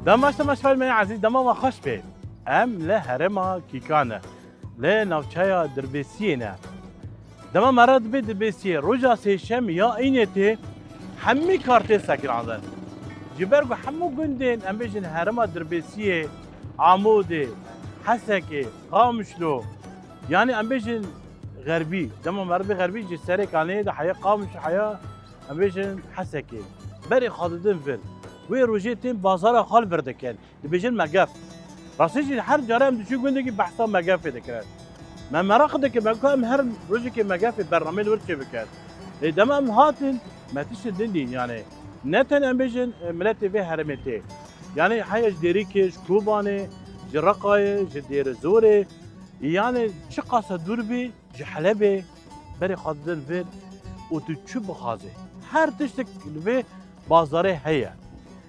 دماش فيلم عزیز دما خوش به ام له هرما کیکانه له نوچایا دربسیه نه دما مرد به دربسیه روزا سیشم یا اینته همه کارت سکرانن جبرگو همو گندن ام بجن هرما دربسیه عموده حسکه قامشلو يعني ام بجن غربي دما مرد غربي جسري كان ده حياه قامش حياه ام بجن حسكه بري خالدين فيل وي روجيتين بازار خال فردكن بجن مقاف راسيجي هر جارم دشو گندگي بحثا مقاف دكران ما مراقدك مقام هر روجك مقاف برنامج ورشي بكات دما هاتن ما تشدني يعني نتن ام بجن ملتي في هرمتي يعني حياه جديريكش كوباني جرقاي جدير زوري يعني چه قصد دور بی جحلبه بری خادن فيل و تو چه بخازه هر تشتك في بازاره هيا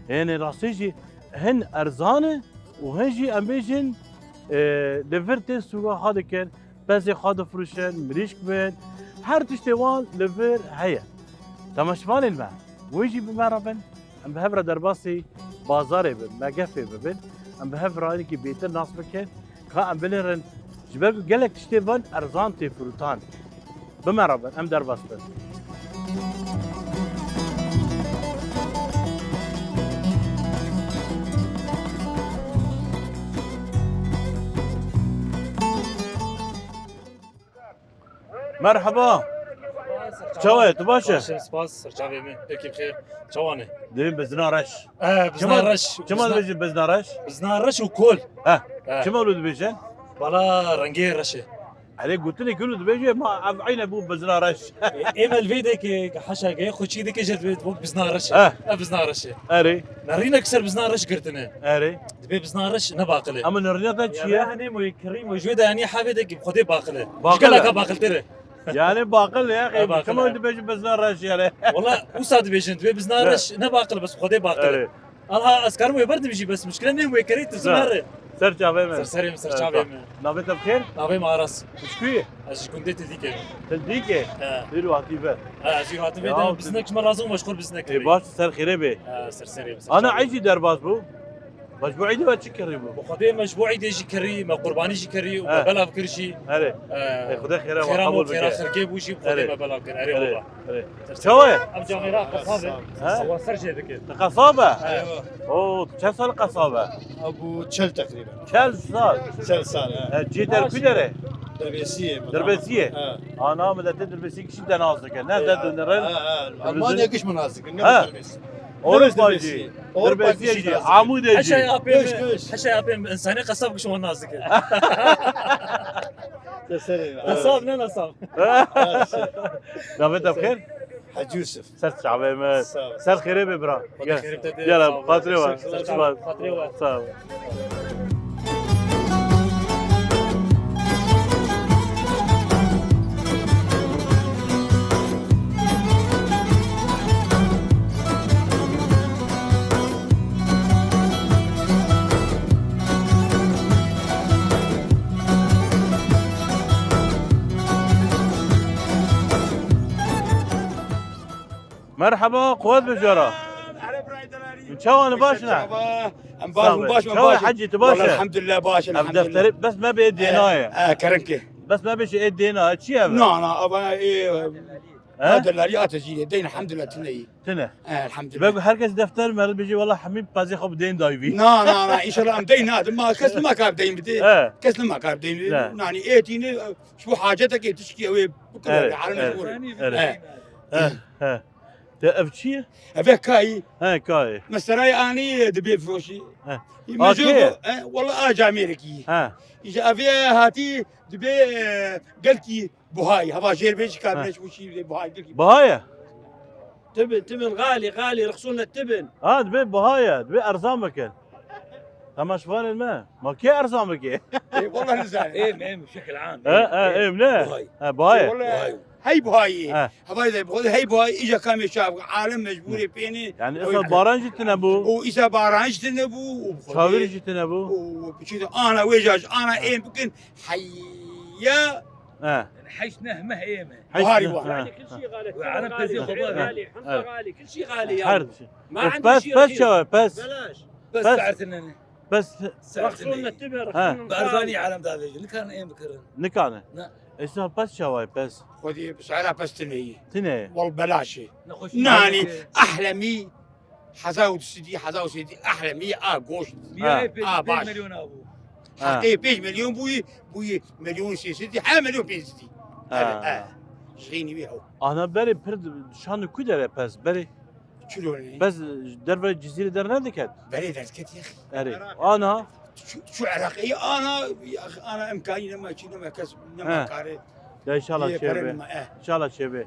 يعني راسيجي هن ارزانه و هنجي ام بيجن لفرت سوق هذا كان بس خاد فروشن مريش بين هر تشتوان لفر هيا تماشفان الماء ويجي بمربن ام بهبره درباسي بازاره مقفه ببن ام بهبره انك بيت الناس بكن كان بلرن جبرگو گلک تشتیوان ارزان تی فروتان بمرابن ام در باستن مرحبا شوي تباشا سپاس سرچاوی می یکی بخیر چوانه دیم بزنارش بزنارش كمان بيجي بزنارش بزنارش و کل ها كمان ولد بيجن بالا رنگی رشه عليك قلت لك ولد بيجي ما عين ابو بزنارش ایمل ویده که حشاگه خوشی دی که جد بزنارش بزنارش اري نرينا كسر بزنارش قرتنا اري دبي بزنارش نباقله اما نرنيتا شيء يعني مو كريم وجوده يعني حافظك بخدي باقله باقلة. شكلك باقلتره يعني باقل يا اخي باقل. كمان بيجي بزنارش يعني والله وصاد بيجن دبي بزنارش نباقله بس بخدي باقله اري الله اسكر مو يبرد بيجي بس مشكله انه مو كريت زمره سر جابي سر شعبي نابت بخير نابي معرس مشكوية اش كنت تديك تديك ديرو هاتيفه زي هات بيدا بزنك ما لازم مشغول بزنك باش سر خيره به سر انا عايزي درباز بو مجموعي دي واتش كريمو وخدي مجموعي دي جي كري ما قرباني جي كري وبلا فكر شي اري خدا خيره وقبول خيره خركي بوشي بخدي ما بلا فكر اري والله شوي ام جاميرا قصابه هو سرجه ذيك قصابه ايوه اوه كم سال قصابه ابو تشل تقريبا كم سال 3 سال جيتر كدره دربيسيه دربسيه انا مدت دربسيه كشي دنازك نه ده نرن المانيا قش مناسك دربيسيه اوروبا جي دربسيه جي عمود جي حشا يا بيم انساني قصاب شو الناس ذيك قصاب لا نصاب نابت بخير حج يوسف سر شعبي ما سر خير ببرا يلا خاطري واحد خاطري واحد مرحبا قوات بجارة ان شاء الله باشنا باش حجي تباشا الحمد لله باش الحمد دفتري لله بس ما بيدي هنايا كرنكه بس ما بيش ايدي هنا شي ابا لا ابا ايه هذا اللي تجي دين الحمد لله تني تنه الحمد لله بقول هركز دفتر مرة بيجي والله حميد قاضي خب دين دايفي لا ان شاء الله دين هذا ما كسل ما كاب دين بدي كسل ما كاب دين يعني ايه تيني شو حاجتك تشكي وي بكره على مشغول تأفشي افيك كاي كاي مسراي اني دبي فروشي اوكي والله اجا امريكي ها اجا افي هاتي دبي قلتي بوهاي هذا جير بيش كابلش وشي بوهاي قلتي بهاية تبن غالي رخصوا لنا التبن دبي بهاية دبي ارزان مكان تماش فان الماء ما كي ارزان مكان والله نزال ايه بشكل عام ايه منيح بهاية والله هي بهاي هذا بقول هي بهاي اجا كام شاب عالم مجبور بيني يعني اذا باران جتنا ابو واذا باران جتنا ابو شاوري جتنا ابو وبكذا انا ويجاج انا ايه يمكن حيا حيشنه مهيمه بهاري يعني كل شيء غالي غالي حمص غالي كل شيء غالي حرد ما بس عندي شيء بس شو بس بلاش بس ساعتنا بس رخصونا التبه ها. رخصونا بعرفاني عالم دادي كان ايه بكرن نكانه لا. ايش بس شواي بس خذي بسعرها بس تنهي تنه والله بلاش نخش ناني احلمي حزاو سيدي حزاو سيدي احلمي گوشت باش. مليون ابو حقي 5 مليون بوي مليون سيدي ها مليون سيدي شغيني بيها انا بري برد شان كودره بس بري شلون بس درب الجزيره در ندكت بري دركت يا اخي اري انا شو عراقي انا يا اخي انا امكاني لما شي لما كسب لما كاري لا ان شاء الله هي شيبه كرم، ان شاء الله شيبه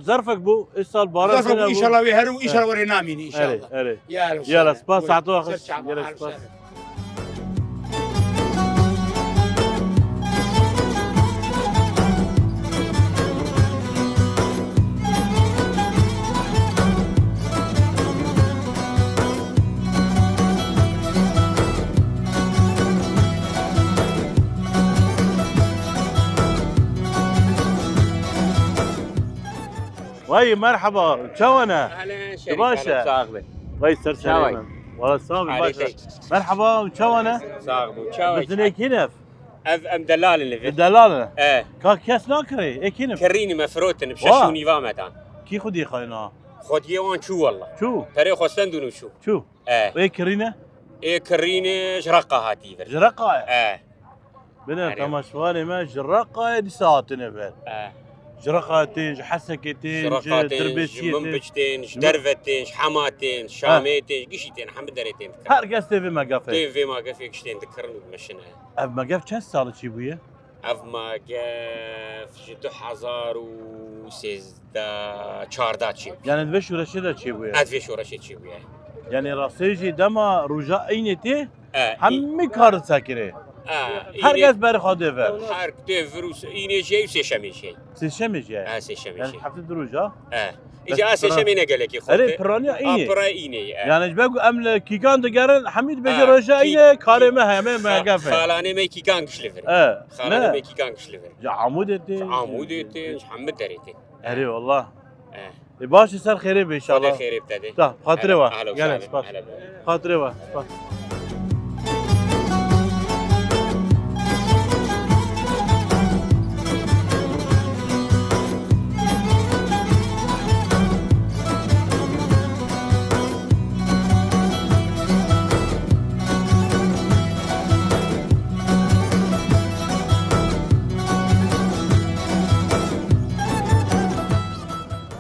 ظرفك بو اتصال بارك ان شاء الله ويهرو ان شاء الله ورينامين ان شاء الله اري يلا سباس عطوها خش يلا سباس وي مرحبا شونا اهلا شريف باشا. صاغبه وي سر شاوي. سليمان والله صابر عليك. باشا مرحبا شونا صاغبه شاوي بس كينف ام دلال اللي في الدلاله ايه كاس ناكري اي كينف كريني مفروتن واه. بششوني فامتان كي خدي خلينا خد يوان شو والله شو تاريخ استندون شو شو ايه اي كرينا ايه كريني جرقه هاتي فرد. جرقه ايه بنا أيوة. تماشواني ما جرقه دي ساعتين بل ايه جرقاتين حسكتين جرقاتين دربسيتين منبجتين درفتين حماتين شاميتين قشيتين حمد دريتين هر قصتي في مقافي تين في ما قفيك شتين ذكرني بمشينا اب مقاف كم سالة شي بويا اف ما قف جدو حزار وسيزدا چاردات شي يعني دبش ورشيدة شي بويا ادفي شو رشيد شي وياه يعني راسيجي دما رجاء اينتي اه همي كار ساكري هر قص بر خاده فر هر كتير فروس اینه شيء سه شمی شيء سيشمي جاي سه شمی يعني شيء حفظ دروجا اجا سه شمی نگله کی اري خورده برانيا ايني اپرا اینه يعني جبقو امل كيكان دقارن حميد بيجي آه، رجاء كي- ايني كاري ما همي مقافي خالانه می کی کان کشلفر خالانه لا می کی کان کشلفر جا عمودتي عمودتين محمد دريتين اري والله باش يصير خيري ان شاء الله الله خير ابتدى طيب خاطري وا اهلا يلا وسهلا سباس هلا بك. خاطري وا سباس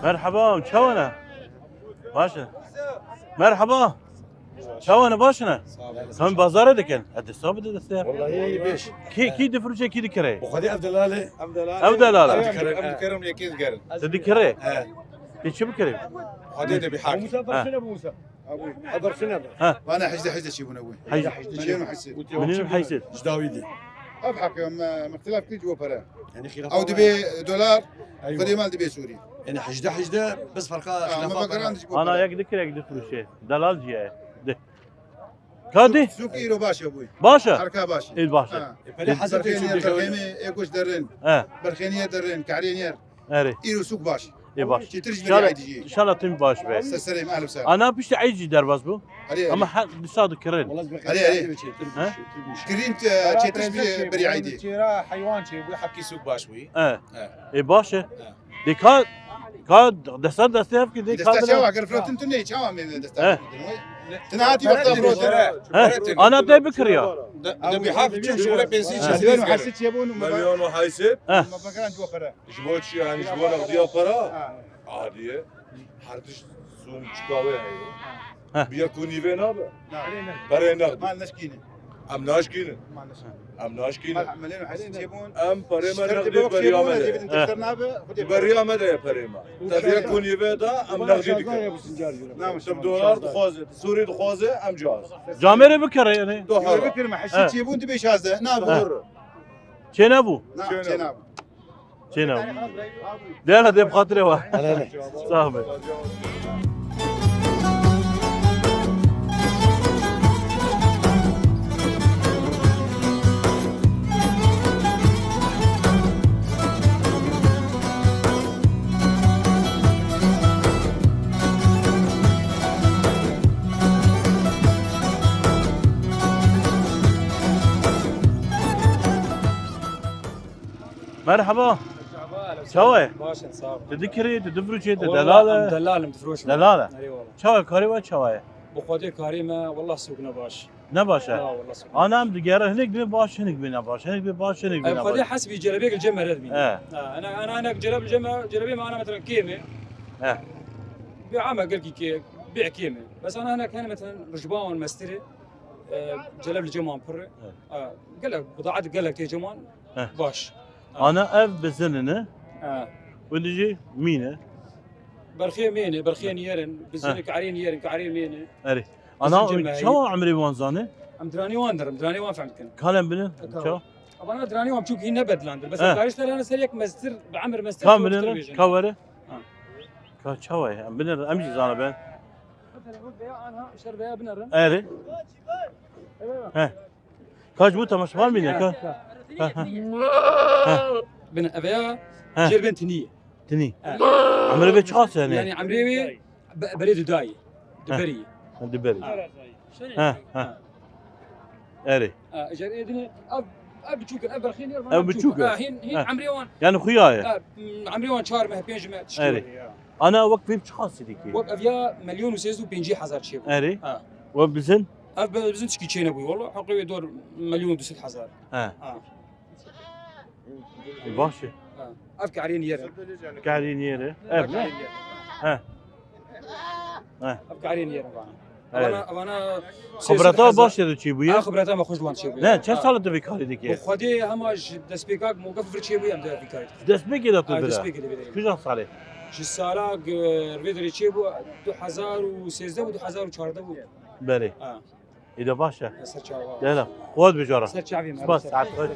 مرحبا شلونه؟ باشا مرحبا شلونه باشنا؟ هم بازار دكن هذا الصوب ده دستير والله بيش كي دفروش كي دكري وخدي عبد الله ابدا لا لا عبد الكريم يكيد قرن تدكري كي شو بكري خدي تبي حاجه موسى ابوي حضر شنو وانا حجده شيبون ابوي حيز مليون وحسيت من حيصير جداويدي ابحق يوم اختلاف كل جوا فرا يعني خلاف او دبي دولار خدي مال دبي سوري يعني حجده بس فرقه انا خلافات يك دكري يك دفروش دلال جاي كادي سوق ايرو باشا ابوي باشا حركه باشا ايه باشا حسب برخيمي ايكوش درين برخينيه درين كعرينير اري ايرو سوق باشا ايه باشا شي ترجي ان شاء الله بدي ان شاء الله تم باش بس السلام اهلا وسهلا انا بيش عيجي درباز بو علي اما حق بصاد كرين علي ها كرينت شي ترجي بري عيدي حيوان شي ويحكي سوق باشوي ايه باشا دي كاد دستار دستيف كي دي دستا شاوا كاد قرفلو تنتني شاوا من إيه. دستا تنهاتي وقت فروت انا تاي بكريا دبي حاف تشوف شغله بنزين مليون وحسيت يبون مليون وحيسب ما بقران جوا فرا جبوت شي يعني جبوت اغديا قرا عاديه حرتش سوم شكاوي هي بيكوني فينا بري نقد مال نشكينه ام ناشكين مال نشكينه ام ناشكين مليون وحسيت يبون ام بري ما نقدي بريا مدى بريا مدى يا بري ما تبيكوني فيدا ام نقدي ديك نعم تب دولار دخوازه سوري دخوازه ام جاز جامري بكري يعني دولار بكر ما حسيت يبون تبي شازه نابو شين ابو نعم نابو شين ابو دير هذا بخاطري واحد صاحبي مرحبا شوي باشا صعب تذكري تدفرشي والله دلالة دلال متفروش دلالة اي والله شوي كاريبا شوي بخوتي كريمه والله سوقنا باش لا نباشا والله سوقنا انا ام دقيقة هنيك بين باش هنيك بين باش هنيك بين باش هنيك بين بخوتي باش حسبي جلبيك الجمه ردمي اه انا جلب الجمه جلبي معنا مثلا كيمه اه بعمى قال كي بيع كيمه بس انا هناك هنا مثلا رجبان مستري جلب الجمان بر قال لك بضاعه قال لك يا جمان باش انا اف بزننه اه واللي يجي مينه برخيه مينه برخيه نيرن بزنك عرين نيرن كعرين مينه اري الجمعة انا هي. شو عمري وانزاني ام دراني واندر ام دراني وان فهمتكن كلام بنن شو طب انا دراني وام شوك هنا بدلاندر بس آه. دارش ترى انا سريك مستر بعمر مستر كم بنن كوري آه. كشوي بنن امشي زانا بين انا شربها بنرن اري ها كاش بوتا مش مال مين بن ابيا ها. جير بنتنيه تني عمري بيت خاص يعني يعني عمري بريد داي دبري دبري ها ها اري اجر ايدني اب بتشوك اب رخين أب بتشوك. هين عمري وان يعني خوياي عمري وان شهر ما بينج ما أري. تشتري انا وقت بيت خاص ديكي وقف ابيا مليون وسيزو بينجي حزار شيء اري اه وبزن اب بزنت شكي تشين ابوي والله حقي دور مليون وست حزار اه اه باشا افكي عرين يرن قاعدين يري افكي اه عرين يرن ها ها افكي عرين يرن أري. انا خبرته باشا دو چی بویا خبرته ما خوش وان شي نه چه سال تو بیکاری دیگه خودی هماش دسپیکاک موقف فرچی بو ام ده بیکاری دست بگی داد تو بده دسپیک دی بیدی کجا ساله جی سالا رویدری چی بو 2013 و 2014 بو بله اه ایده باشه سر چاوا يلا خود بجاره سر چاوی بس ساعت خود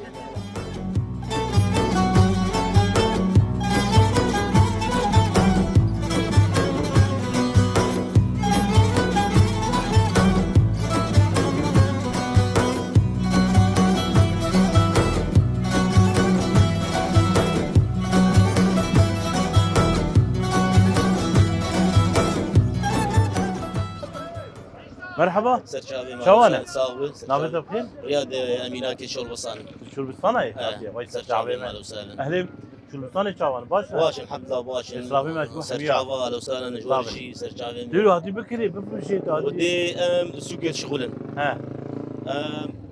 مرحبا سرچاوي شوانا؟ صاوي نابت بخير رياض امينه كشول بصاني شو البستانه آه. سرچاوي مال وسهلا اهلا شو البستانه شاوان باشه واش الحمد لله واش إسلامي مجموع سرچاوي اهلا وسهلا نجوار إسلامي. شي سرچاوي ديروا هاتي بكري بفرشي هاتي ودي سوق شغلن ها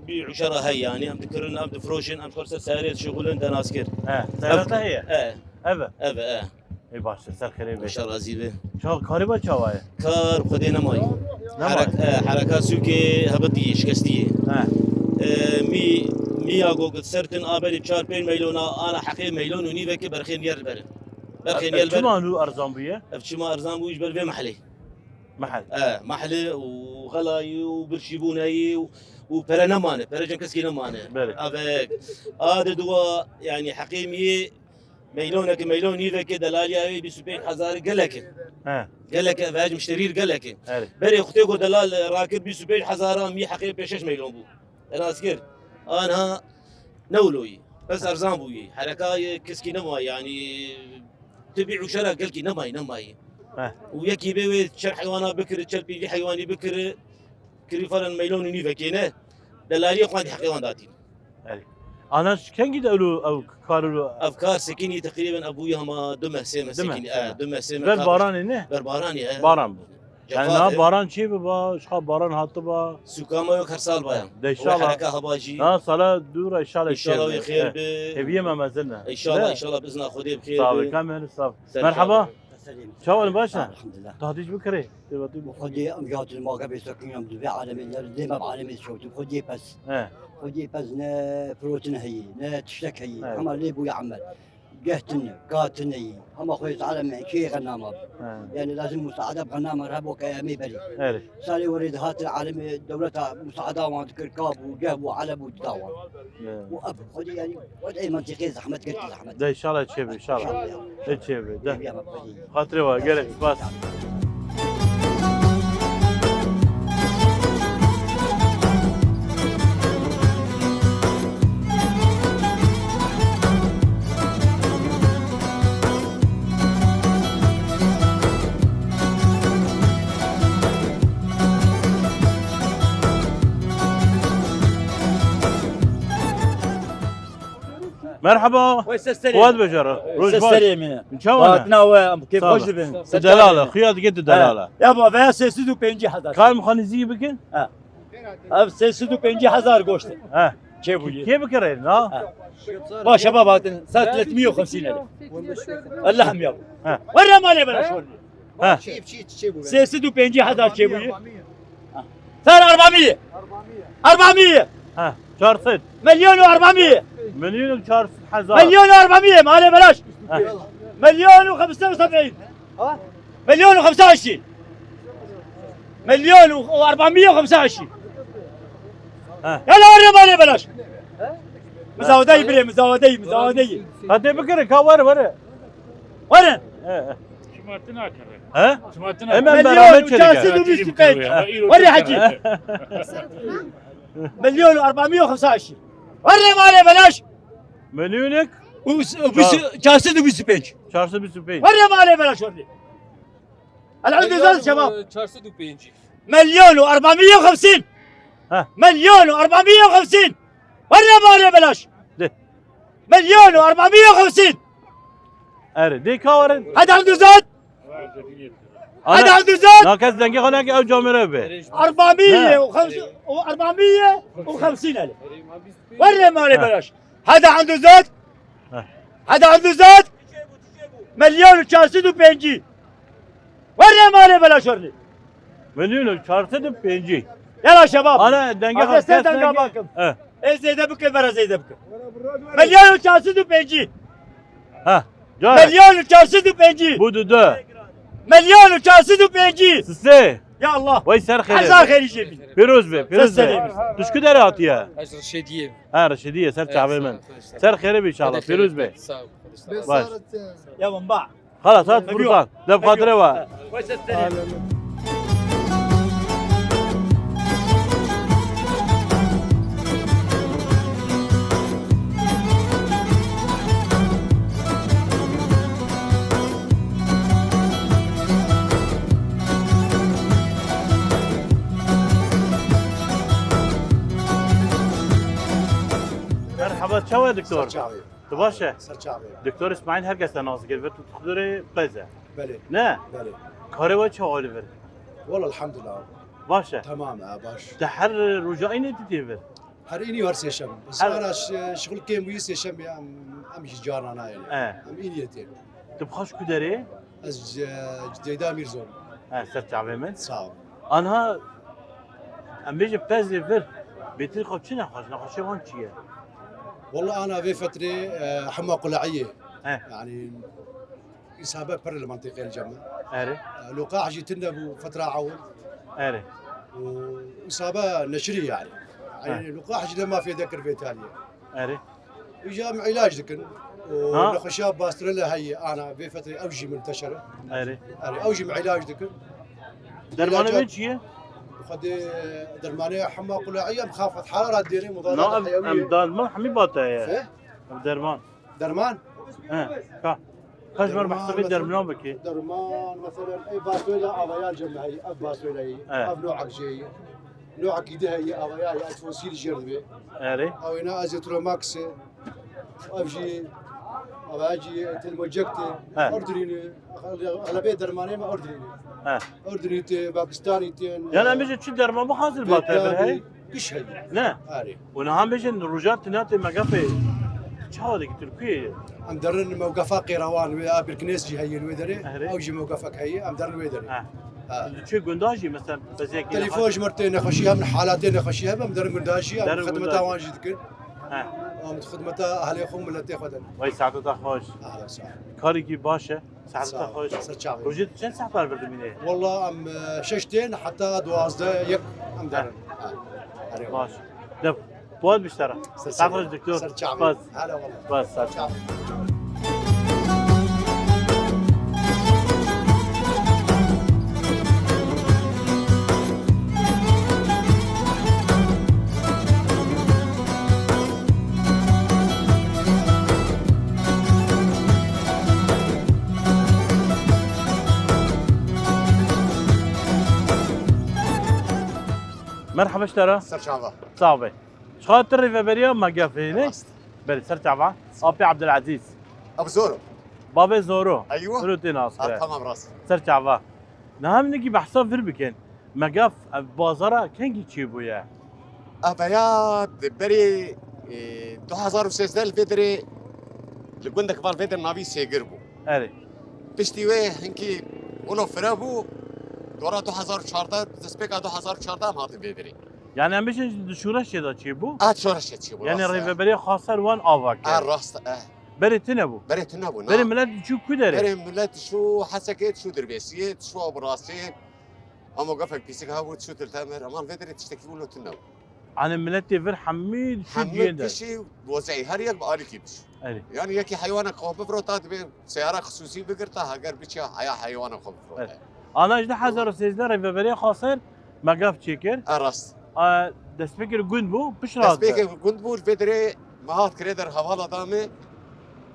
بيعوا شرا هي يعني ام تكرن ام دفروشن ام فرصه ساريت شغلن دناسكر ها سيرتها هي ابا ايوه اه اي باشه سر خير ان شاء الله زيبه شو كاريبا شوايه كار خدينا ماي حركات سوقي هبطيه شكستيه ها مي اگو سرتن آبری 4-5 میلیونا انا حقیق میلیون و نیوه که برخین یر بره برخین یر بره شو له ارزان بيه افشما ارزان بوش بر في محلي محل محلي وغلاي وبرشيبوناي وبرا نمانه برا جنكسكي نمانه بله. افك هذا دوا يعني حقيمي ميلونك ميلون نيوه که دلالی اوی 25,000 قالك ها قالك فاج مشترير قالك اري بري اختي قو دلال راكب 25,000 مي حقيقي بشش ميلون بو انا اذكر انا نولوي بس ارزان بوي حركاي كسكي نما يعني تبيع شرا قالكي نماي ها ويكي بيوي شر حيوانات بكر تشر بيجي حيواني بكر كريفرن ميلون نيفا كينا دلالي قاعد حيوان داتي اري انا كان قد اقولوا او كاروا افكار سكيني تقريبا ابوي هما دمه سيمه سكيني دمه سيمه بر باران نه برباراني باران بود يعني نا باران چی با شخا باران هات با سوكاما يوك هر سال بايم ده ان شاء الله حركه هباجي ها صلاة دور ان شاء الله ان شاء الله خير هبيه ما زلنا ان شاء الله ان شاء الله باذن الله خذيه بخير صافي كمل صافي مرحبا شو الباشا الحمد لله تهديش بكري دلوقتي خدي امجاد المواقع بيسكن يوم دبي عالمي ديما بعالمي شوت خدي بس اه خدي بس نا بروتين هي نا تشتك هي أيوة. اما اللي بو يعمل قهتنا قاتني اما خويت عالم شيء غنامه يعني لازم مساعده بغنامه رهبو كيامي بري اري سالي وريد هات العالم دولتها مساعده وعند كركاب وجهب وعلب ودعوه واب خدي يعني ودعي منطقه زحمه قلت زحمه ده ان شاء الله تشيب ان شاء الله تشيب ده يا مبدي خاطري وقالك بس مرحبا فؤاد بجرة روج باش سلام مشاونة ناوى كيف صالح. خوش دبن دلالة خياط قد دلالة يابا فيها 350 كان مخانزي بكن؟ اب 350 قوشت اه جيبوا كيف بكرين ها؟ با شباب هاتن صار 350,000 اللحم يابا ها. ورا مالي بلاش ورا ها 350 جيبوا صار 400 ها شهر ست مليون و400 مليون شهر حزار مليون و400 مالي بلاش ها. مليون و75 مليون و25 مليون و425 ها. يلا ورا مالي بلاش مزاودي بري مزاودي هاتي بكري كاور ورا ورا ها؟ اما مليون برامج شركة و350 ورا حكي مليون و425 ورا مالي بلاش مليونك جاسد وبيسبنج شهر ست بسبين ورا مالي بلاش ورا العود زاد شباب 450 مليون و450 ها. مليون و450 ورا مالي بلاش ده. مليون و450 اري دي كاورن هذا عنده زاد هذا عنده زاد ناكس دنگي خناك او جامره به 450,000 ورا مالي ها. بلاش هذا عنده زاد ها. هذا عنده زاد مليون و450 ورا مالي بلاش ورا مليون شهر ست بينجي يلا شباب انا دنگي هذا خناك سيدنا باكم اه زيد بكر برا زيد بكر مليون و450 ها جاي مليون و450 بودو دو مليون و450 سسي يا الله وي سر خير حزا خير يجيبي بيروز به بيروز به سلام. تشكو داري عطيه اجر شديد ها رشيديه سر شعبي من سر خير ان شاء الله بيروز به باش يا منبع خلاص هات فرصان ده بخاطري وا وش السلام مرحبا شو يا دكتور شعبي تباشا سر شعبي دكتور اسماعيل هرقس ناس قلبت تقدري بزه بلي نه بلي كاري وجه اوليفر والله الحمد لله باشا تمام باش تحر رجائي تتيفر هريني ورسي شم بس انا شغل كيم ويسي شم امشي جارنا انا يعني ام انيتين تبخش كدري از جديدا ميرزون سر شعبي من صعب انا ام بيجي بازي فر بيتي خب شنو نخش هون شيء والله انا في فتره حمى قلعيه اه يعني إصابة بر المنطقة الجمع اري لقاح جيتنا بفترة عول اري وإصابة نشرية يعني لقاح جدا ما في ذكر في إيطاليا اري إجا علاج ذكر ونخشاب باستريلا هي أنا في فترة أوجي منتشرة اري أوجي علاج ذكر درمانه من شيء وخد درمانية حمى قلعية مخافة حرارة ديري لا مضادات ام حيوية درمان حمي باتا يا إيه؟ درمان درمان اه كاش مر محسوبي درمان بكي درمان مثلا اي باسويلا افيال جمعي اف باسويلا هي اف نوعك جاي نوعك يدها هي افيال اتفوسيل جربي اري او هنا ازيتروماكس افجي افاجي تلموجكتي اردني اغلبيه درمانيه ما اردني اردني باكستاني تين يعني ام بيجي شي درمان مو حاصل باتا هي كش هي نه اري ونهام بيجي الرجال تناتي مقافي شو هذيك تركيا ام درن موقفا قيروان بالكنيسجي هي الويدري او جي موقفك هي ام درن الويدري شو قنداجي مثلا بس هيك تليفون مرتين خشيها من حالاتين خشيها بم درن قنداجي خدمتها واجد كن خدمتها اهل يخوم ولا تاخذ وي ساعتها خوش اهلا وسهلا كاريكي باشا ساعتها خوش سرچاوي وجد شن ساعه البردمينه والله ام ششتين حتى دوازده يك ام درن ماشي دب بود بيشترى ساعتها الدكتور سرچاوي هلا والله بس سرچاوي مرحبا اشترى سرچاوي صعبه شخاطر ريفابريا ما قافيني بله سر تعبان أبي عبد العزيز ابو زورو بابا زورو ايوه روتين أصلا تمام راس سر تعبان نهم نجي بحساب فير بكن مقاف بازارا كان يجيبوا يا ابيات بري 2016 الفيدري لقونا كبار فيدر نافي سيقربو أري بشتي ويه هنكي ولو فرابو دورا 2014 تسبيكا 2014 ما تبيدري يعني هم بيشن شورش يدا تجيبوا شو رشيت شيبو يعني ريفبري خاصر وان آفاك راست بري تنبو بري تنابو بري ملاد شو كدري بري ملت شو حسكت شو دربيسيت شو ابو راسين اما قفك بيسك هاو شو تلتامر اما الفيدري تشتكي له تنابو أنا ملتي فير حميد شو حمد جيدا بشي وزعي هريك بقالك بش أري يعني يكي حيوانك خوف بفروتات سيارة خصوصي بقرتها هاجر بيتشا حيا حيوانك خوف بفروتات أنا إجدا حزر سيزدا ريفبري خاصر مقاف تشيكر راست دسبيكر جند بو بشرات بس بيك كنت بقول فيدري ما هاد كريدر حوالا دامي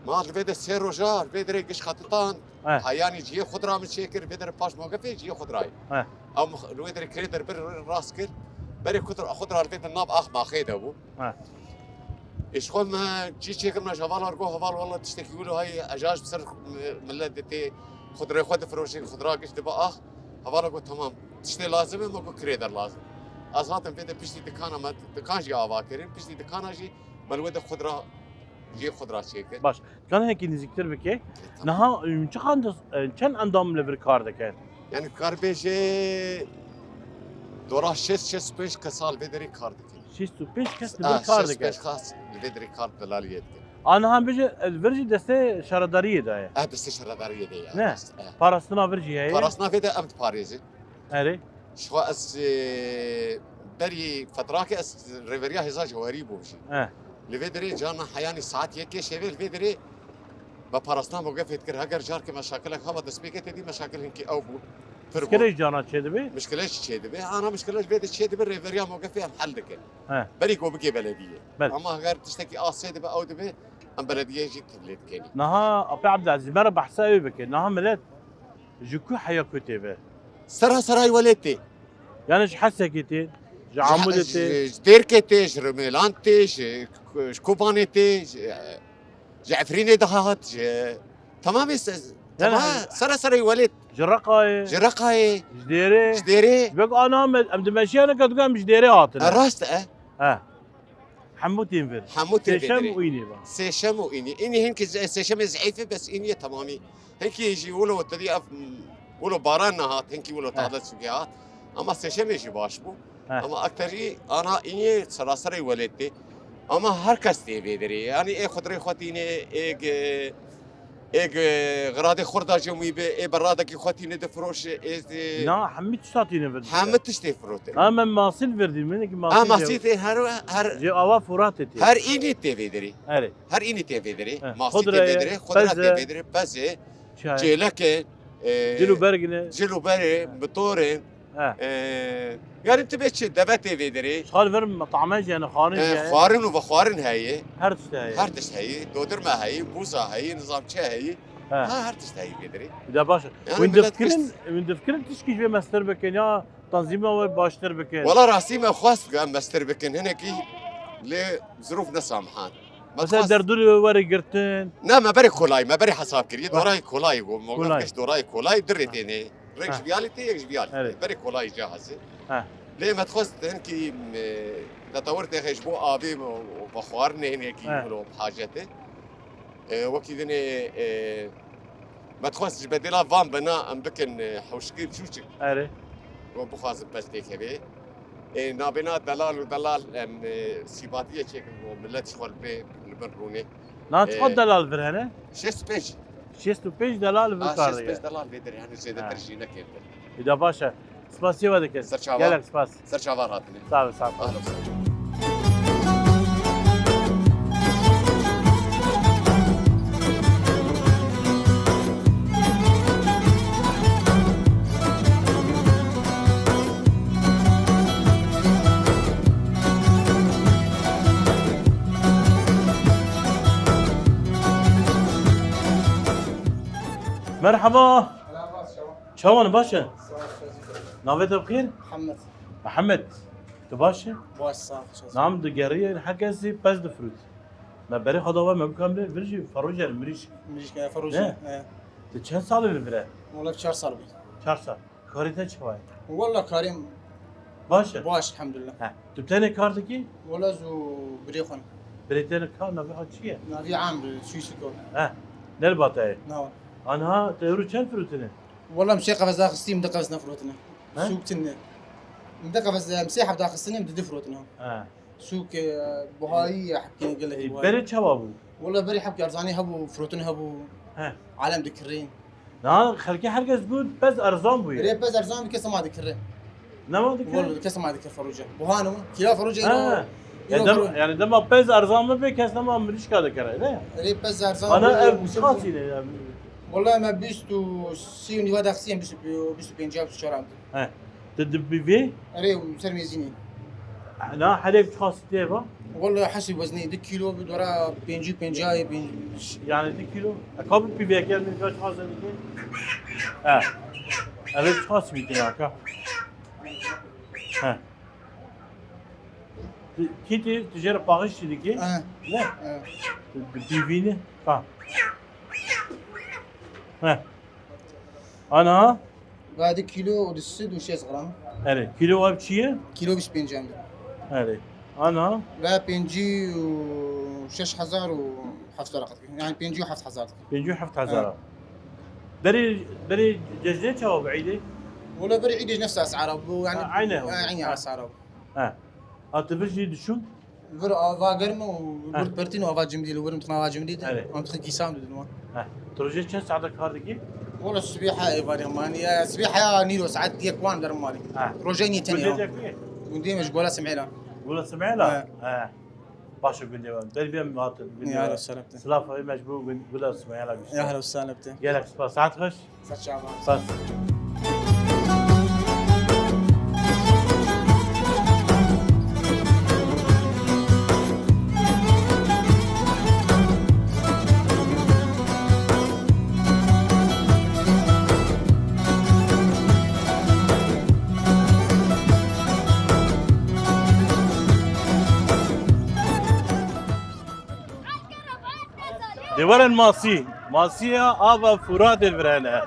ما هاد فيدر سير رجال فيدري قش خططان حياني جي خضرة من شيكر فيدر باش موقفي جي خضرة أو الويدر كريدر بر راس كر بري خضرة الفيدر ناب أخ ما خيده بو إيش خل ما جي شيكر من شوالا رجوه حوال والله تشتكي له هاي أجاج بسر ملدتي خضرة خد فروشين خضرة قش دبا أخ حوالا قلت تمام تشتي لازم ما قلت كريدر لازم أصلاً فيدر بيشتي دكانة ما دكان جي آواكرين بيشتي دكانة جي مالوده خضرة جي خضرة شيكر باش كان هيك نزكتر بكي نها كان عندهم ليفر كارد كان يعني كار بيجي دورا شش بيش كسال فيدري كارد شيستو بيش كاس ليفر كارد شش كان بيش خاص الفيدري كارد دلاليات أنا هم بيجي الفرجي دستة شردارية ده بس شردارية دي نه بارستنا فرجي هاي بارسنا فيدا أمد باريزي أري شو أس بري فتراك أس ريفيريا هزا جواري بوشي الفيدري جانا حياني ساعات يكي شيء الفيدري ببارسنا موقف يذكر هجر جار كمشاكلك هذا دسبيكة دي مشاكل هنكي أو بو مشكلة جانا شيء دبي مشكلة شيء دبي أنا مشكلة فيدا شيء دبي ريفيريا موقف فيها محل دكان بري كو بكي بلدية أما غير تشتكي آسي دبي أو دبي أم بلدية جيت تبليت كاني نها أبي عبد العزيز مرة بحسابي بكي نها ملت جوكو حيا كتيبه سراي ولدتي يعني ايش حسكتي عمودتي ديركتي رميلانتي شكوبانتي جعفريني دهات تمام تمام سراي ولد جرقاي جديري بقى انا ام دمشي انا كنت مش ديري هاتنا راست حموتين فير حموتين سيشم وإني بقى سيشم وإني إني هنك سيشم زعيفة بس إني تمامي هنك يجي ولو تدي ولو باران نهات هنك ولو تعدد سجيات أما سيشم يجي باشبو أما أكتري أنا إني سراسري ولدتي أما هركس تي بيدري يعني إيه خضري خوتيني إيه غرادي خوردا جموي إيه برادك خوتيني دفروش إيه نا حميت شاتيني فير حمد تشتي فروت أما ما سيلفر دي منك ما ما سيتي هر جي أوا فراتتي هر إني تي بيدري أري هر إني تي بيدري ما سيتي بيدري خضرة تي بيدري بس جيلك جلو برجنة جلو بري بطورين يعني انت بيتش دبتي بيدري خال فرم طعماج يعني خارج خوارن وبخوارن هي هرتش هي دودر ما هي بوزا هي نظام شا هي هرتش هي بيدري ده باشا وين دفكرن تشكي في ماستر بكن يا تنظيمه باشتر بكن والله راسي ما خواست قام ماستر بكن هنا كي لظروف نسامحان بس دردوري وري قرتين لا ما بري كولاي ما بري حساب كري دوراي كولاي وموقفش دوراي كولاي دريتيني ريكش بيالتي يكش بيالتي بري كولاي جاهزه ليه ما تخصت هنكي تطورت يا بو ابي وبخوارني هنكي ولو بحاجته وكيدني ما تخصش بديلا فان بنا ام بكن حوشكي بشوشك اري وبخاز بس ديك هبي نابنا دلال ودلال سيباتيه شيك ملت شغل بالبروني لا تفضل دلال في هنا شيست بيج دلال في الكار شيست دلال بيدري يعني زيادة ترجينا كده إذا باشا سباسيو هذاك يالك سباس سرشافار هاتني صعب أهلا وسهلا مرحبا شلون باشا؟ نافيته بخير؟ محمد تو باشا؟ باش صح نعم دقيقة حكزي بس دفروت ما بري خدوا ما بكمل برجي فروجة المريش مش كده فروجة تشهد صار الفرا والله 4 صار بي 4 صار كاريتا شوي والله كريم باشه باش الحمد لله ها تبتني كارتكي والله زو بريخون بريتين كار نبي حد شيء في عام سويسي كور نلبطه نعم انا تيرو كم فروتنا والله مشي قفز داخل ستيم دقه بس نفروتنا ها؟ سوق تنه دقه بس مساحه داخل السنه بدي دفروتنا سوق بهاي حكي قال لك بري شبابو والله بري حكي ارزاني هبو فروتنا هبو عالم ذكرين نا خلكي حركه زبون بس ارزان بوي بري بس ارزان بكسه ما ذكرين نما ذكر والله بكسه ما ذكر فروجه بوهانو كلا فروجه يعني دم بس ارزان ما بكس ما مش كذا كره لا بري بس ارزان انا خاصي والله ما بيستو سيوني ودا خسين بيستو بينجاب شرام تدبي في اري مسرميزيني انا حليب خاص تيبا والله حسب وزني 2 كيلو بدورا بينجي بينجاي يعني 2 كيلو اكابل بي في كان من كاش خاص ديك الف خاص بيتنا كي تجرب باغش ديك لا بيفيني انا بعد كيلو ودسد وشيس غرام هذه كيلو بشيه كيلو بس بينجام هذه انا لا بينجي وشش حزار وحفظ رقم يعني بينجي وحفظ حزار بينجي حفظ حزار بري جزيتها وبعيده ولا بري عيد نفس اسعاره يعني عينه عينه اسعاره تبرجي دشو فر فاغرم وبرتين وفا جمدي ورم تنا جمدي انت خدي سام دنوا تروجي كم ساعه كاردكي والله السبيحه ايفاري ماني السبيحه نيرو ساعات ديك وان در مالي روجيني تاني ودي مش قولا سمعيلا قولا سمعيلا باشا قول لي دري بيم ماتن يا هلا وسهلا سلافه مجبور قولا سمعيلا يا هلا وسهلا يالك ساعات خش ساعات شعبان دورن ماسية آبا فرات الفرانة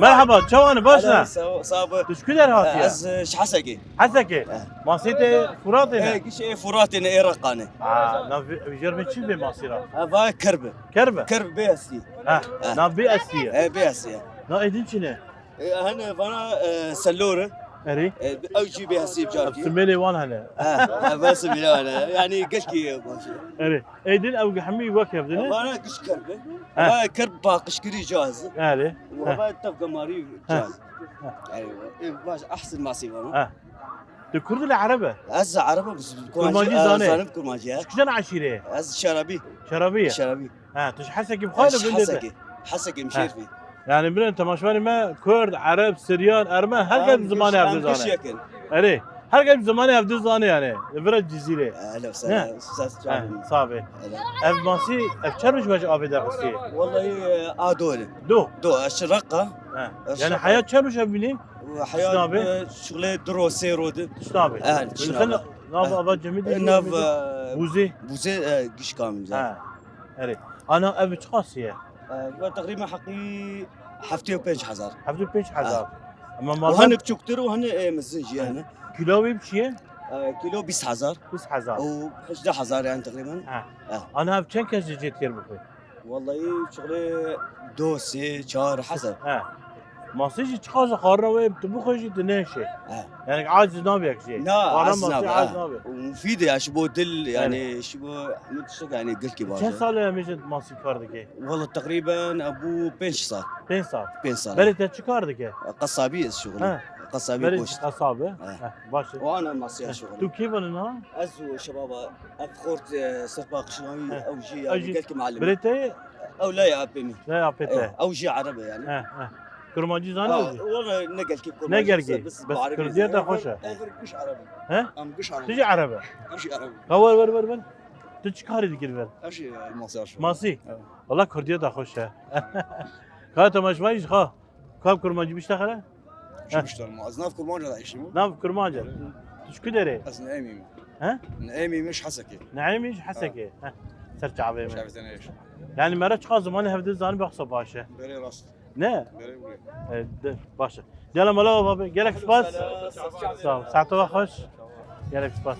مرحبا شوان باشنا صابر تشكدر هاتيا از شحسكي حسكي ماسية فراتنا ايش فراتنا ايه رقانه ناف جربت شو بماسيرة هذا كربه كرب بيسي ناف بيسي ايه بيسي نا ايدين شنو هنا فانا سلوره اري اوجي بها سيب جاركي سميلي وان هلا بس انا يعني قشكي ماشي اري ايدين او حمي وكيف دنا انا قش كربه هذا كرب باقش كري جاهز اري وهذا تبقى ماري جاهز ايوه باش احسن ما سيبه الكرد العربة از عربة بس كرماجي زانه كرماجي شكون عشيرة از شرابي شرابي تش حسكي بخالف حسكي مشير فيه يعني بلن تماشواني ما كرد عرب سريان ارمن هر قد زماني عبد زانه اري هر قد زماني عبد زانه يعني فرد جزيره اهلا وسهلا استاذ جابر صافي اف ماسي اف شرش وجه ابي دقسي والله دو الشرقه يعني حياه شرش ابني حياه شغله درو سيرود شنابي خلنا ناف ابا جميل ناف بوزي قش كامل زين اري انا ابي تقاسيه تقريبا حقي حفتي وبينش حزار اما ما وهنك تشكتر وهن مزنجي هنا كيلو بشيء كيلو 20000 و 11000 يعني تقريبا انا بكم كاس جيت كير بخوي والله شغله دوسي شهر حسب ما سيجي تخاز خارنا وبتبخ يجي تناشي يعني عايز نابيك شيء لا عايز نابيك ومفيد يا شبو دل يعني شبو متشك يعني قلت كي كم سال مشيت ماسي كاردك والله تقريبا ابو 5 صار 5 صار بلت تشكاردك قصابي الشغل قصابي بوشت قصابه باشا وانا ماسي شغل تو كيف انا ازو شباب افخرت سرباق شناوي او جي قلت معلم بلت او لا يا ابني لا يا بيته او جي عربي يعني كرماجي زانه والله نقل كيف كرماجي بس كرديتها خوشه مش عربي ام مش عربي تجي عربي مش عربي اول ور تشكاري ديك البر اشي ماسي والله كرديتها خوشه خاطر مش مايش خا كاب كرماجي بيشتغل شو بيشتغل معز ناف كرماجي عايشين ناف كرماجي تشكو دري از نعيمي ها نعيمي مش حسكي نعيمي مش حسكي سر عبي شاف سنه ايش يعني مرة چقدر زمانی هفته زانی بخصه باشه بري راست نه بري ولي باشه دیالا مالا بابا گلک سپاس ساعت خوش گلک سپاس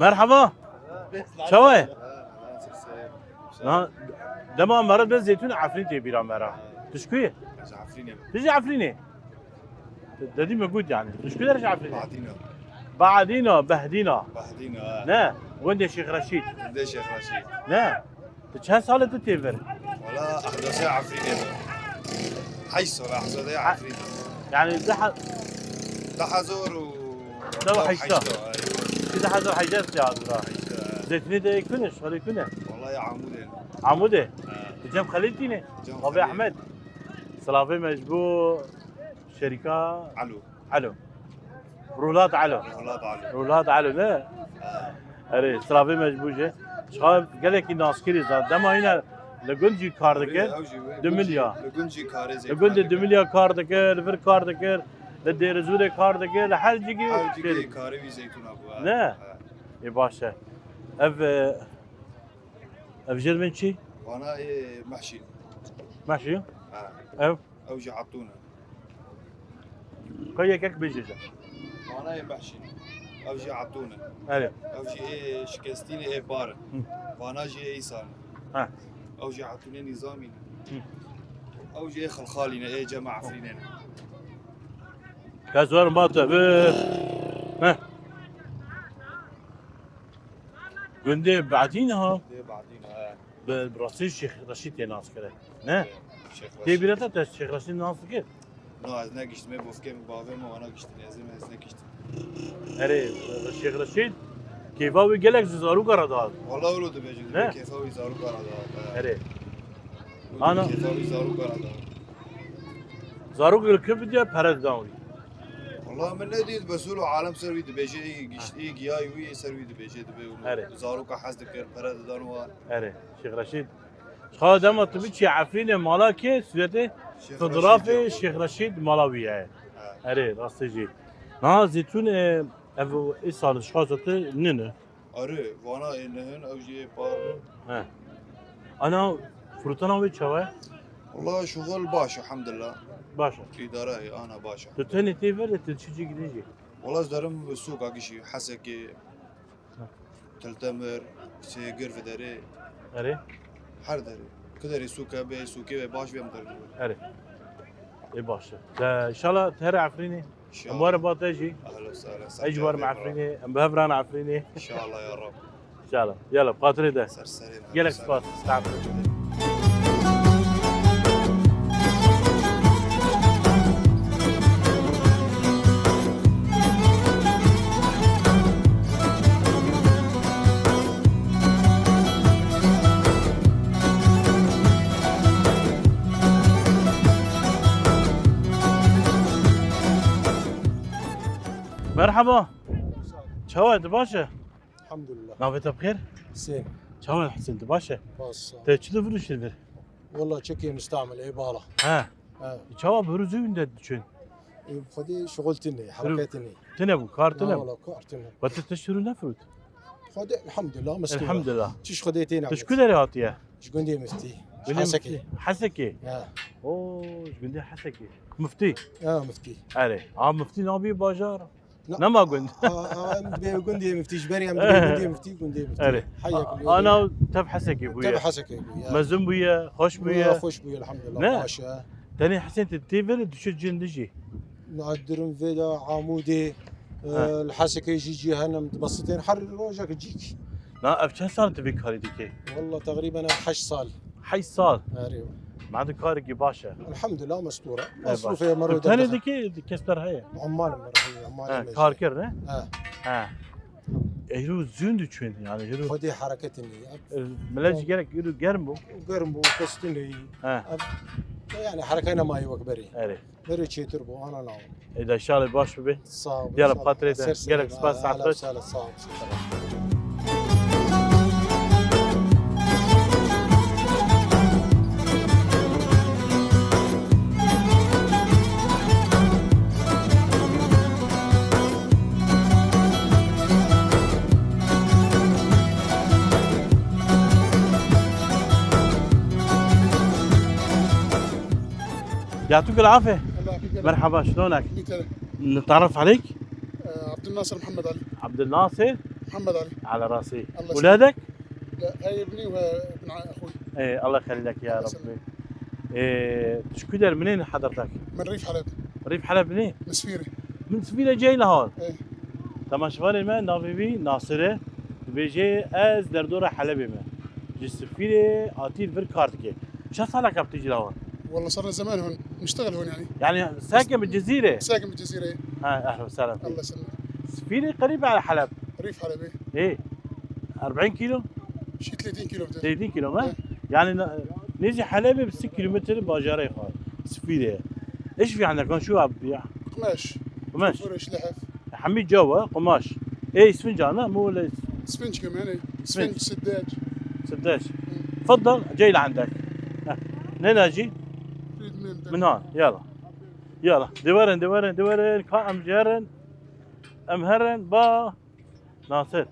مرحبا شوي دما مرض بس زيتون عفرين تبيرا مرا تشكوي عفريني تجي عفريني دادي موجود يعني تشكوي درج عفريني بعدينا بعدينا بهدينا بهدينا لا وين الشيخ رشيد ليش يا رشيد لا كم سالة تتفر والله احدث عفريني حيص ولا احدث عفريني يعني دحزور و دوا حيشتا كذا حزر حيجات يا عذرا زيتني ده يكونش خلي يكونه والله يا عمودي عموده جنب خليتيني ابي احمد صلافي مجبور شركه علو رولات علو رولات علو لا اري صلافي مجبوجه شغال قال لك الناس كذي زاد دما هنا لقنجي كار دكر 2 مليار لقنجي كار زي لقنجي 2 مليار كار دكر لفر كار دكر لدير زوده كار دكر لحال جيجي كاري زيتون ابو لا يا باشا اف جرمن شي وانا محشي محشي او اوجي عطونا كيك بيجيجا وانا محشي اوجي عطونا ايوه اوجي شكستيني بار وانا جي ايسان ها اوجي عطوني نظامي اوجي خلخالينا جماعه فينا كازوار ماتا ها قندي بعدينها براسي الشيخ رشيد ناس كده نه تي بيرتا الشيخ رشيد ناس كده لا از نگشت می بوفکم باوی ما انا گشت لازم از نگشت اري الشيخ رشيد كيفاوي قالك زارو قرادات والله ولو تبجي كيفاوي زارو قرادات اري انا كيفاوي زارو قرادات زارو الكلب دي برد داوني والله من نديد بسولو عالم سروي تبجي گشت گیای وی سروي تبجي تبي زارو کا حس دکر برد دانوار اري الشيخ رشيد خا دما تبيتشي عفرين مالاكي سويته فضرافي الشيخ رشيد مالاويه اري راستجي نا زيتون افو ايصال شخصته ننه اري وانا انهن اوجي بار ها انا فروتانا ويتشوا والله شغل باشا الحمد لله باشا اداره انا باشا تتني تيفر تلشيجي جديجي والله زدرم السوق اكشي حسكي تلتمر سيجر في داري اري هر داري كدري سوق به سوقي باش بيم در اري اي باشا ان شاء الله تهري عفريني اموار باتجي اهلا وسهلا اجبر مع عفريني ام بهفران عفريني ان شاء الله يا رب ان شاء الله يلا بقاتري ده سلام يلك سباس استعفى مرحبا شو انت باشا؟ الحمد لله نافيته بخير؟ زين شو حسين انت باشا؟ بس تشتغل فلوس شنو؟ والله تشكي مستعمل ايباله ها شو بروزو عند تشين؟ خدي شغلتني حركتني تنبو كار تنبو والله كار تنبو وانت تشتري نفرود خدي الحمد لله مسكين الحمد لله تش خديتين تش كل هاتيه ايش قندي مفتي حسكي حسكي اه اوه ايش قندي حسكي مفتي مفتي اري مفتي نبي باجار نما قند قندي مفتيش بري قندي مفتي اري حياك انا تب حسكي بويا تب حسكي بويا مزن بويا خوش بويا خوش بويا الحمد لله باشا تاني حسين تتيفر تشوف جندجي نقدرن فيدا عمودي الحسكي يجي هنا متبسطين حر روجك تجيك لا بكم سنه تبي كاري ديكي؟ والله تقريبا 8 صال 8 صال ايوه ما عندك كاري باشا الحمد لله مستوره مصروفيه مره ثاني ديكي كسر هي عمال مره هي عمال كار كرنا اه هيرو زون دچون يعني هيرو خدي حركتني ملاج جالك هيرو جرمو قرمبو كستني يعني حركينا ماي وكبري اري بري تشيتر بو انا نعم اذا شغله باش به صعب يلا بخاطري قالك سباس ساعتك صعب يعطيك العافيه. مرحبا شلونك؟ نتعرف عليك؟ عبد الناصر محمد علي. عبد الناصر محمد علي. على راسي. اولادك؟ لا هاي ابني وابن اخوي. ايه الله يخلي لك يا ربي. إيه شكدر منين حضرتك؟ من ريف حلب. ريف حلب منين؟ من سفيره. من سفيره جاي لهون؟ ايه. تمام شوالي ما نافي ناصره بيجي از دردوره حلبي ما. جي سفيره اتيل في كارتكي. شو صار لك بتيجي لهون؟ والله صرنا زمان هون نشتغل هون يعني. يعني ساكن بالجزيره؟ ساكن بالجزيره ايه. اهلا وسهلا فيك. الله يسلمك. سفيره قريبه على حلب. ريف حلب ايه. ايه 40 كيلو؟ شي 30 كيلو بدل. 30 كيلو ما؟ يعني نيجي حلبي ب 6 كيلومتر باجاري خال سفيره. ايش في عندك هون شو عم تبيع؟ قماش. قماش؟ فرش لحف. حميد جوا قماش. ايه اسفنجانه مو ولا اسفنج كمان ايه. اسفنج سداج. سداج. تفضل جاي لعندك. منين اجي؟ من هون يلا يلا دورن كام جرن امهرن با ناصر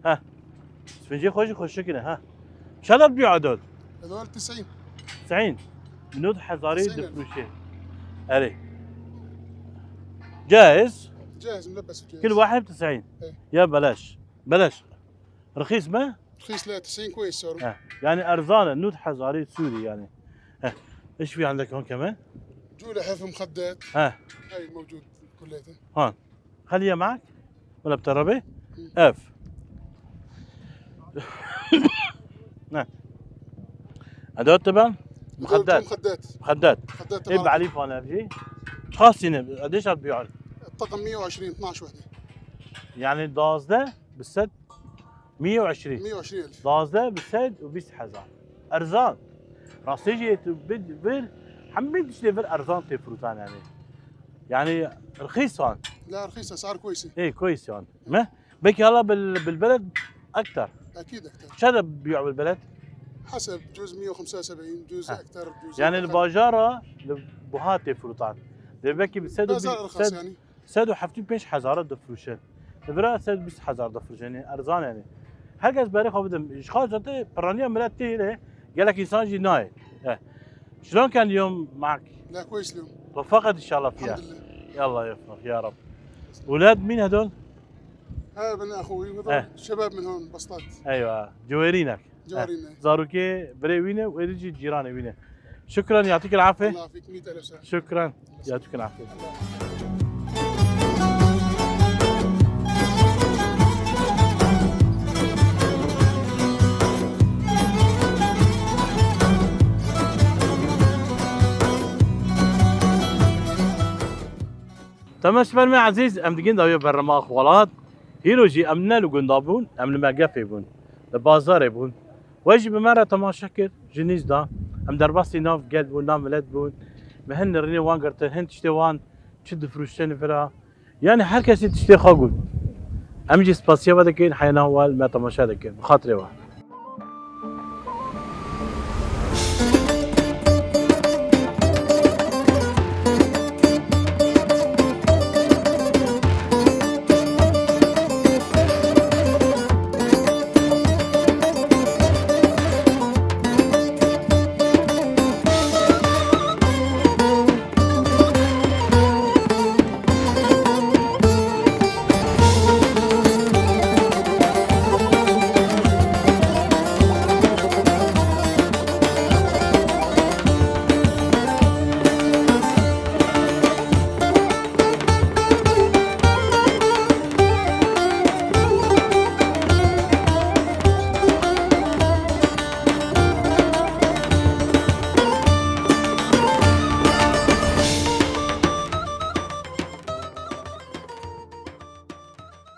ها اسفنجي خوش كده ها شو تبيعوا هذول؟ هذول 90 90 بنود حزاري دفروشي علي جاهز؟ جاهز ملبس وجاهز كل واحد 90 ايه. يا بلاش رخيص ما؟ رخيص لا 90 كويس صار يعني ارزانه نود حزاري سوري يعني ها ايش في عندك هون كمان؟ جولة حف مخدات ها هاي موجود كليته هون خليها معك ولا بتربي؟ اف نعم هذول تبع مخدات ايه بعرف انا بجي خاصين قديش بتبيعوا؟ الطقم 120 12 وحده يعني دازده بالسد 120 120,000 دازده بالسد وبيس حزان ارزان راسيجي بال حميد تشتري في ارزان تفروتان يعني رخيص هون لا رخيص اسعار كويسه ايه كويس هون ما بكي هلا بالبلد اكثر اكيد اكثر شو هذا ببيعوا بالبلد؟ حسب جوز 175 جوز اكثر جوز يعني الباجاره بوهات تفروتان بكي بسدوا بازار ارخص يعني سدوا حفتي بيش حزاره دفروشن برا سد بس حزار دفروشن يعني ارزان يعني هرگز برای خواب بدم اشخاص جاته برانيا ملتي له قال لك انسان جناي شلون كان اليوم معك؟ لا كويس اليوم توفقت ان شاء الله فيها الحمد لله يلا يوفقك يا رب اولاد مين هذول؟ هذا ابن اخوي وهذول شباب من هون بسطات ايوه جويرينك زاروكي بريوينه ويجي جيراني وينه شكرا يعطيك العافيه الله يعافيك 100,000 سنه شكرا يعطيك العافيه تمام شباب عزيز ام دقين داوية برما خوالات هيروجي امنا لقندابون ام المقافي بون البازار بون واجي بمرة تماشا كر جنيز دا ام درباستي ناف قلب بون نام ولد بون مهن ريني وان قرتن هن تشتي وان تشد فروشتين فرا يعني هر كسي تشتي خاقون ام جي سباسيا بدكين حينا وال ما تماشا دكين بخاطري وان